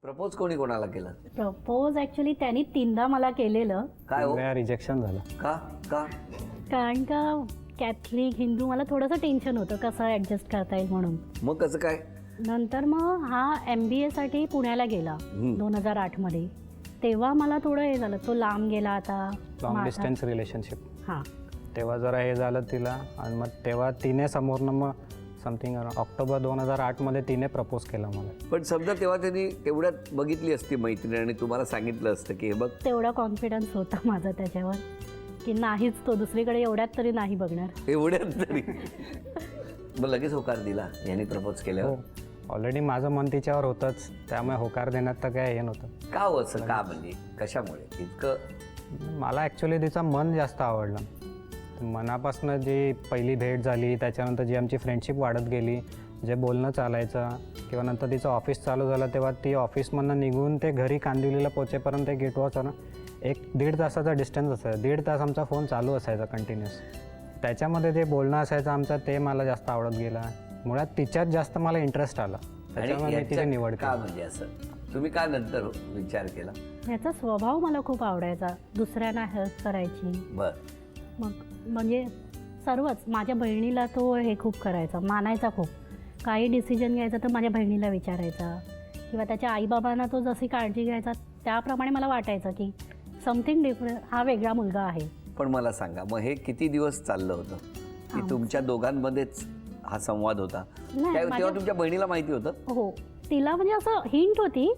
Propose कोणी कोणाला केलं? प्रपोज ऍक्च्युली त्यांनी 3दा मला केलेलं. काय हो? रिजेक्शन झालं. का का? कारण का कॅथलिक हिंदू मला थोडंसं टेन्शन होतं कसं ॲडजस्ट करता येईल म्हणून. मग कसं काय? नंतर मग हा MBA साठी पुण्याला गेला 2008 मध्ये. तेव्हा मला थोडं हे झालं, तो लांब गेला आता. Long distance relationship. हां, तेव्हा जरा हे झालं तिला आणि मग तेव्हा तिने समोरनं मग समथिंग ऑक्टोबर 2008 मध्ये तिने प्रपोज केलं मला. पण समजा तेव्हा त्यांनी तेवढ्यात बघितली असती मैत्रीण आणि तुम्हाला सांगितलं असतं की हे बघ. तेवढा कॉन्फिडन्स होता माझा त्याच्यावर की नाहीच, तो दुसरीकडे एवढ्यात तरी नाही बघणार. एवढ्यात तरी मग लगेच होकार दिला यांनी प्रपोज केल्यावर? ऑलरेडी माझं मन तिच्यावर होतंच, त्यामुळे होकार देण्यात तर काय हे नव्हतं. का हो असं? का म्हणजे कशामुळे इतकं? मला ॲक्च्युली तिचं मन जास्त आवडलं. मनापासून जी पहिली भेट झाली, त्याच्यानंतर जी आमची फ्रेंडशिप वाढत गेली, जे बोलणं चालायचं किंवा नंतर तिचं ऑफिस चालू झालं तेव्हा ती ऑफिसमधनं निघून ते घरी कांदिवलीला पोचेपर्यंत एक गेट वॉच ना 1-1.5 तासाचा डिस्टन्स असायचा. 1.5 तास आमचा फोन चालू असायचा कंटिन्युअस. त्याच्यामध्ये जे बोलणं असायचं आमचं ते मला जास्त आवडत गेला. मुळात तिच्यात जास्त मला इंटरेस्ट आला, त्याच्यामुळे मी तिची निवड का केली. म्हणजे असं तुम्ही का नंतर विचार केला? ह्याचा स्वभाव मला खूप आवडायचा, दुसऱ्यांना हेल्प करायची. बर. मग म्हणजे सर्वच, माझ्या बहिणीला तो हे खूप करायचा, मानायचा खूप. काही डिसिजन घ्यायचा तर माझ्या बहिणीला विचारायचा किंवा त्याच्या आईबाबांना तो जशी काळजी घ्यायचा त्याप्रमाणे मला वाटायचं की समथिंग डिफरंट, हा वेगळा मुलगा आहे. पण मला सांगा, मग हे किती दिवस चाललं होतं की तुमच्या दोघांमध्येच हा संवाद होता? तेव्हा तुमच्या बहिणीला माहिती होतं? हो, तिला म्हणजे असं हिंट होती.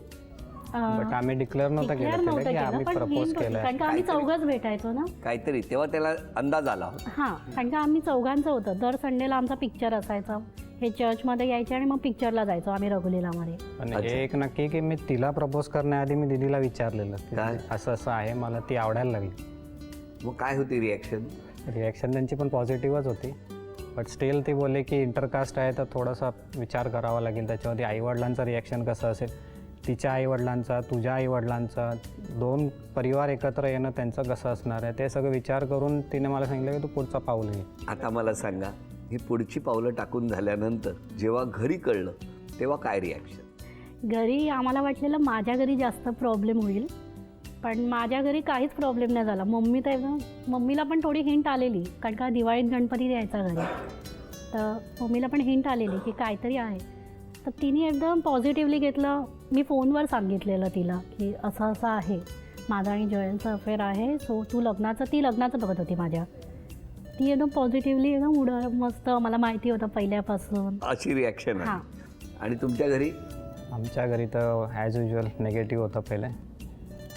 बट आम्ही डिक्लेअर नव्हतं केलं की आम्ही प्रपोज केलं. कारण का आम्ही चौघच भेटायचो ना काहीतरी, तेव्हा त्याला अंदाज आला होता. हां, कारण का आम्ही चौघांचं होतं. दर संडेला आमचा पिक्चर असायचा. हे चर्चमध्ये यायचे आणि मग पिक्चरला जायचो आम्ही रघुलीलामध्ये. पण हे एक नक्की की मी तिला प्रपोज करण्याआधी मी दीदीला विचारलेलं की काय? असं असं आहे, मला ती आवडायला लागली. मग काय होती रिॲक्शन? रिॲक्शन त्यांची पण पॉझिटिव्हच होती. बट स्टील ती बोलले की इंटरकास्ट आहे तर थोडासा विचार करावा लागेल त्याच्यामध्ये. आईवडिलांचं रिॲक्शन कसं असेल, तिच्या आईवडिलांचा, तुझ्या आईवडिलांचा, 2 परिवार एकत्र येणं त्यांचं कसं असणार आहे, ते सगळं विचार करून तिने मला सांगितलं की तू पुढचा पाऊल घे. आता मला सांगा, ही पुढची पावलं टाकून झाल्यानंतर जेव्हा घरी कळलं तेव्हा काय रिॲक्शन? घरी आम्हाला वाटलेलं माझ्या घरी जास्त प्रॉब्लेम होईल, पण माझ्या घरी काहीच प्रॉब्लेम नाही झाला. मम्मीला पण थोडी हिंट आलेली, कारण का दिवाळीत गणपती यायचा घरी, तर मम्मीला पण हिंट आलेली की काहीतरी आहे. तर तिने एकदम पॉझिटिव्हली घेतलं. मी फोनवर सांगितलेलं तिला की असं असं आहे, माझा आणि जयंतचं अफेअर आहे, सो ती लग्नाचं बघत होती माझ्या. ती एकदम पॉझिटिव्हली एकदम मस्त, मला माहिती होतं पहिल्यापासून. अशी रिॲक्शन आहे. हां. आणि तुमच्या घरी? आमच्या घरी तर ॲज युजल निगेटिव्ह होतं पहिले.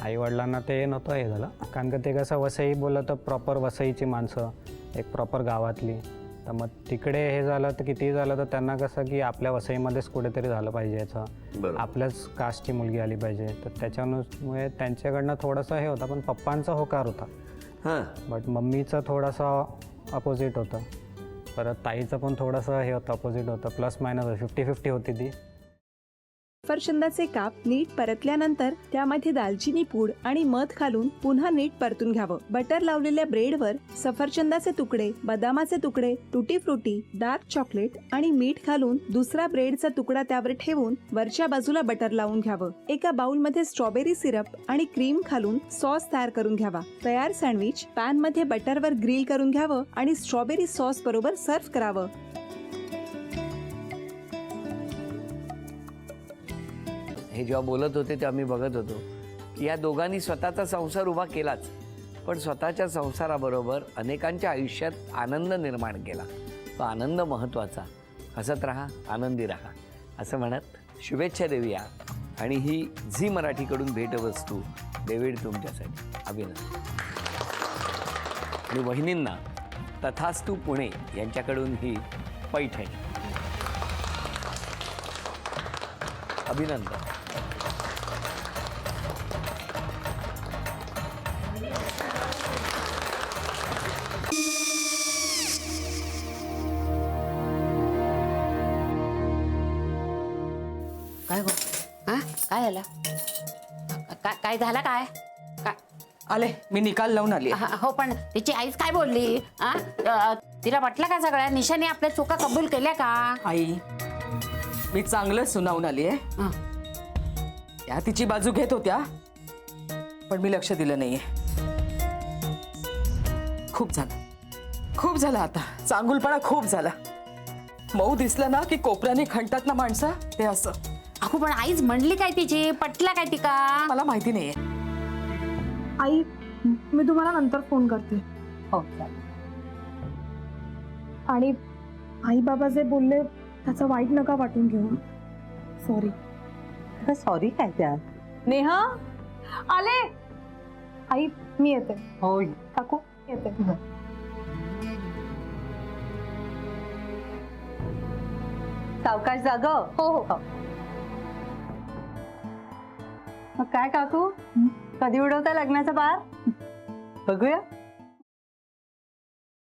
आईवडिलांना ते नव्हतं हे झालं, कारण का ते कसं वसई बोललं तर प्रॉपर वसईची माणसं, एक प्रॉपर गावातली. तर मग तिकडे हे झालं तर किती झालं तर त्यांना कसं की आपल्या वसईमध्येच कुठेतरी झालं पाहिजे याचं, आपल्याच कास्टची मुलगी आली पाहिजे. तर त्याच्यामुळे त्यांच्याकडनं थोडंसं हे होतं. पण पप्पांचा होकार होता. हां. बट मम्मीचं थोडंसं अपोजिट होतं. परत ताईचं पण थोडंसं हे होतं, अपोजिट होतं. प्लस मायनस 50-50 होती ती. सफरचंदाचे काप नीट परतल्यानंतर त्यामध्ये दालचिनी पूड आणि मध घालून पुन्हा नीट परतून घ्यावं. बटर लावलेल्या ब्रेडवर सफरचंदाचे तुकडे, बदामाचे तुकडे, टुटी फ्रुटी, डार्क चॉकलेट आणि मीठ घालून दुसरा ब्रेडचा तुकडा त्यावर ठेवून वरच्या बाजूला बटर लावून घ्यावं. एका बाउलमध्ये स्ट्रॉबेरी सिरप आणि क्रीम घालून सॉस तयार करून घ्यावा. तयार सँडविच पॅन मध्ये बटरवर ग्रिल करून घ्यावं आणि स्ट्रॉबेरी सॉस बरोबर सर्व्ह करावं. हे जेव्हा बोलत होते तेव्हा मी बघत होतो की या दोघांनी स्वतःचा संसार उभा केलाच, पण स्वतःच्या संसाराबरोबर अनेकांच्या आयुष्यात आनंद निर्माण केला. तो आनंद महत्त्वाचा. हसत राहा, आनंदी राहा असं म्हणत शुभेच्छा देऊया. आणि ही झी मराठीकडून भेटवस्तू डेव्हिड तुमच्यासाठी. अभिनंदन. आणि वहिनींना तथास्तू पुणे यांच्याकडून ही पैठणी. अभिनंदन. काय गो? हा, काय झालं? काय झालं? काय आले, मी निकाल लावून आली. हो, पण तिची आईच काय बोलली? तिला म्हटलं का सगळ्या निशाने आपल्या चुका कबूल केल्या का? आई, मी चांगलं सुनावून आली आहे. त्या तिची बाजू घेत होत्या, पण मी लक्ष दिलं नाहीये. खूप झालं आता. चांगुलपणा खूप झाला. मऊ दिसलं ना की कोपऱ्याने खणतात ना माणसं, ते असं. अगो पण आईच म्हणली काय तिची, पटला काय तिका? मला माहिती नाहीये. आई, मी तुम्हाला नंतर फोन करते. हो आणि आई बाबा जे बोलले त्याचं वाईट नका वाटून घेऊ. सॉरी. सॉरी काय त्या? नेहा आले. आई मी येते. होय. काकू येते. सावकाश जाग. हो हो. मग काय काकू, कधी उडवता लग्नाचा बार? बघूया.